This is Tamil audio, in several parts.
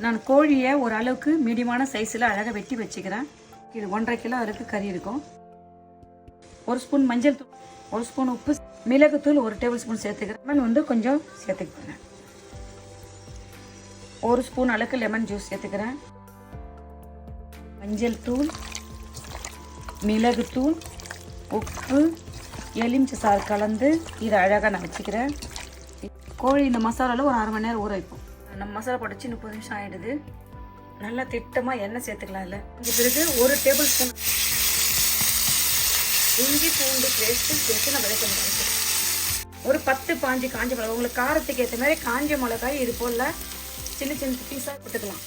நான் கோழியை ஒரு அளவுக்கு மீடியமான சைஸில் அழகாக வெட்டி வச்சுக்கிறேன். இது 1.5 கிலோ வரைக்கும் கறி இருக்கும். 1 ஸ்பூன் மஞ்சள் தூள், 1 ஸ்பூன் உப்பு, மிளகுத்தூள் 1 டேபிள் ஸ்பூன் சேர்த்துக்கிறேன். லெமன் வந்து கொஞ்சம் சேர்த்துக்கிறேன். 1 ஸ்பூன் அளவுக்கு லெமன் ஜூஸ் சேர்த்துக்கிறேன். மஞ்சள் தூள், மிளகுத்தூள், உப்பு, எலுமிச்சை சாறு கலந்து இதை அழகாக நான் வச்சுக்கிறேன். கோழி இந்த மசாலாவில் ஒரு 1/2 மணி நேரம் ஊற வைப்போம். நம்ம மசாலா போட்டுச்சு 30 நிமிஷம் ஆகிடுது. நல்லா திட்டமாக எண்ணெய் சேர்த்துக்கலாம். இல்லை இது பிறகு 1 டேபிள் ஸ்பூன் இஞ்சி பூண்டு பேஸ்ட்டு சேர்த்து நம்ம வதக்கணும். ஒரு 10-15 காஞ்ச மிளகாய், உங்களுக்கு காரத்துக்கு ஏற்ற மாதிரி காஞ்ச மிளகாய் இது போல் சின்ன சின்ன பீஸாக போட்டுக்கலாம்.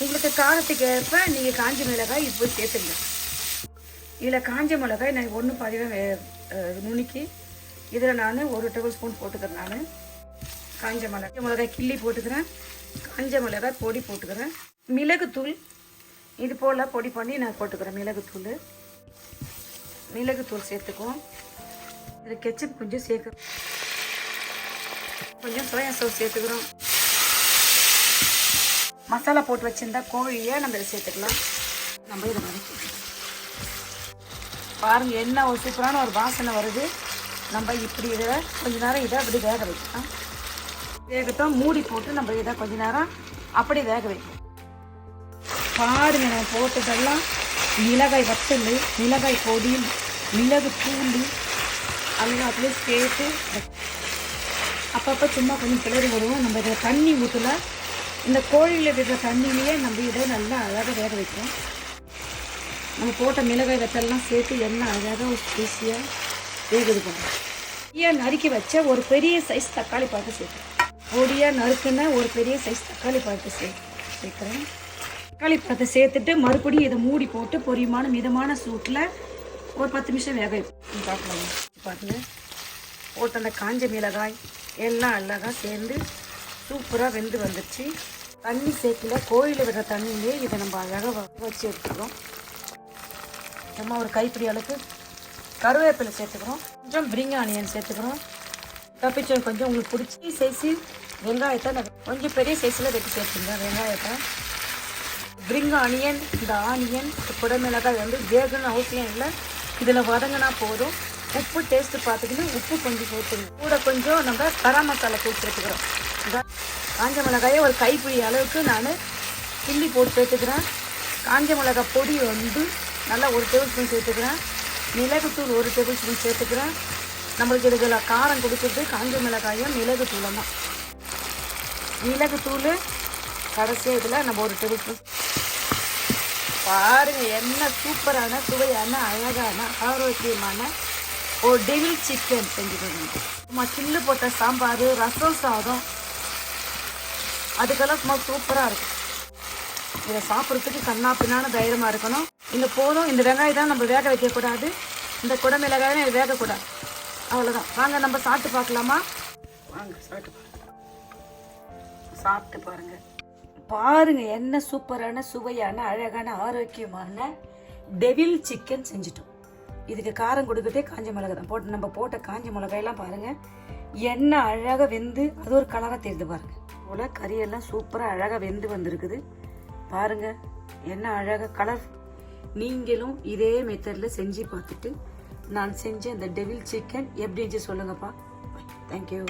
உங்களுக்கு காரத்துக்கு ஏற்ப நீங்கள் காஞ்ச மிளகாய் இப்போ சேர்த்துங்க. இதில் காஞ்ச மிளகாய் நான் 1 பாதிவே நுணுக்கி இதில் நான் 1 டேபிள் ஸ்பூன் போட்டுக்கிறேன். நான் காஞ்ச மிளகாய் கிள்ளி போட்டுக்கிறேன். காஞ்ச மிளகாய் பொடி போட்டுக்கிறேன். மிளகுத்தூள் இது போல் பொடி பண்ணி நான் போட்டுக்கிறேன். மிளகுத்தூள் சேர்த்துக்குவோம். இதில் கெச்சப் கொஞ்சம் சேர்க்குறோம். கொஞ்சம் சோயா சாஸ் சேர்த்துக்கிறோம். மசாலா போட்டு வச்சுருந்தா கோழியை நம்ம இதை சேர்த்துக்கலாம். நம்ம இதை வதக்கிக்கலாம். பாருங்கள், என்ன ஒரு சூப்பரான ஒரு வாசனை வருது. நம்ம இப்படி இதை கொஞ்ச நேரம் இதை அப்படி வேக வைக்கலாம். வேகத்தான் மூடி போட்டு நம்ம இதை கொஞ்ச நேரம் அப்படி வேக வைப்போம். பாருங்க, நம்ம போட்டதெல்லாம் மிளகாய் வத்தல், மிளகாய் பொடி, மிளகு தூள் எல்லாத்துலேயும் சேர்த்து அப்பப்போ சும்மா கொஞ்சம் கிளறி வருவோம். நம்ம இதை தண்ணி ஊற்றல, இந்த கோழியில் விடுற தண்ணியிலேயே நம்ம இதை நல்லா அழகாக வேக வைப்போம். நம்ம போட்ட மிளகாய் வத்தல்லாம் சேர்த்து எண்ணெய் அழகாக ஒரு ஸ்பைஸியாக வேகுது பண்ணுறோம். பொடியாக நறுக்கி வச்ச ஒரு பெரிய சைஸ் தக்காளி பழத்தை சேர்த்து, பொடியாக நறுக்குன ஒரு பெரிய சைஸ் தக்காளி பழத்தை சேர்க்குறேன். தக்காளி பழத்தை சேர்த்துட்டு மறுபடியும் இதை மூடி போட்டு பொரியமான மிதமான சூட்டில் ஒரு 10 நிமிஷம் வேக வைப்போம். பார்க்கலாம். பாருங்க, போட்ட அந்த காஞ்ச மிளகாய் எல்லாம் அழகாக சேர்ந்து சூப்பராக வெந்து வந்துடுச்சு. தண்ணி சேர்க்கல, கோழியில் விடுற தண்ணியிலே இதை நம்ம அழகாக வச்சு எடுத்துக்கிறோம். சும்மா ஒரு கைப்பிடி அளவுக்கு கருவேப்பிலை சேர்த்துக்கிறோம். கொஞ்சம் பிரிங் ஆனியன் சேர்த்துக்கிறோம். தப்பிச்சோம் கொஞ்சம் உங்களுக்கு பிடிச்சி சைஸு வெங்காயத்தை கொஞ்சம் பெரிய சைஸில் வெட்டி சேர்த்துங்க. வெங்காயத்தை பிரிங் ஆனியன், இந்த ஆனியன் குடமிளகாய் வந்து வேகணும் அவசியம் இல்லை. இதில் வதங்கினா போதும். உப்பு டேஸ்ட்டு பார்த்துக்கிட்டு உப்பு கொஞ்சம் சேர்த்துங்க. கூட கொஞ்சம் நம்ம கரம் மசாலா தூள் சேர்த்துக்கிறோம். காஞ்ச மிளகாயை ஒரு கைப்பிடி அளவுக்கு நான் கிள்ளி போட்டு சேர்த்துக்கிறேன். காஞ்ச மிளகாய் பொடி வந்து நல்லா 1 டேபிள் ஸ்பூன் சேர்த்துக்கிறேன். மிளகுத்தூள் 1 டேபிள் ஸ்பூன் சேர்த்துக்கிறேன். நம்மளுக்கு இதில் காரம் கொடுக்குறது காஞ்ச மிளகாயும் மிளகுத்தூளும் தான். மிளகுத்தூள் கடைசி இதில் நம்ம 1 டேபிள் ஸ்பூன். பாருங்கள், என்ன சூப்பரான சுவையான அழகான ஆரோக்கியமான ஒரு டெவில் சிக்கன் செஞ்சுக்கணும். சும்மா கில்லு போட்ட சாம்பார், ரசம் சாதம் அதுக்கெல்லாம் சும்மா சூப்பராக இருக்கும். இதை சாப்பிட்றதுக்கு கண்ணா பின்னான தைரியமாக இருக்கணும். இந்த போதும். இந்த வெங்காயம் தான் நம்ம வேக வைக்கக்கூடாது. இந்த குடமிளகாயும் இது வேகக்கூடாது. அவ்வளோதான். வாங்க நம்ம சாப்பிட்டு பார்க்கலாமா? வாங்க சாப்பிட்டு பாருங்க. பாருங்க, என்ன சூப்பரான சுவையான அழகான ஆரோக்கியமான டெவில் சிக்கன் செஞ்சுட்டோம். இதுக்கு காரம் கொடுக்கறதே காஞ்ச மிளகாய் தான் போட்டு. நம்ம போட்ட காஞ்ச மிளகாயெல்லாம் பாருங்க, எண்ணெய் அழகாக வெந்து அது ஒரு கலராக தெரிந்து பாருங்க. போல கறியெல்லாம் சூப்பராக அழகாக வெந்து வந்திருக்குது பாருங்க. என்ன அழகாக கலர். நீங்களும் இதே மெத்தடில் செஞ்சு பார்த்துட்டு நான் செஞ்ச இந்த டெவில் சிக்கன் எப்படி இருந்துச்சு சொல்லுங்கப்பா. தேங்க்யூ.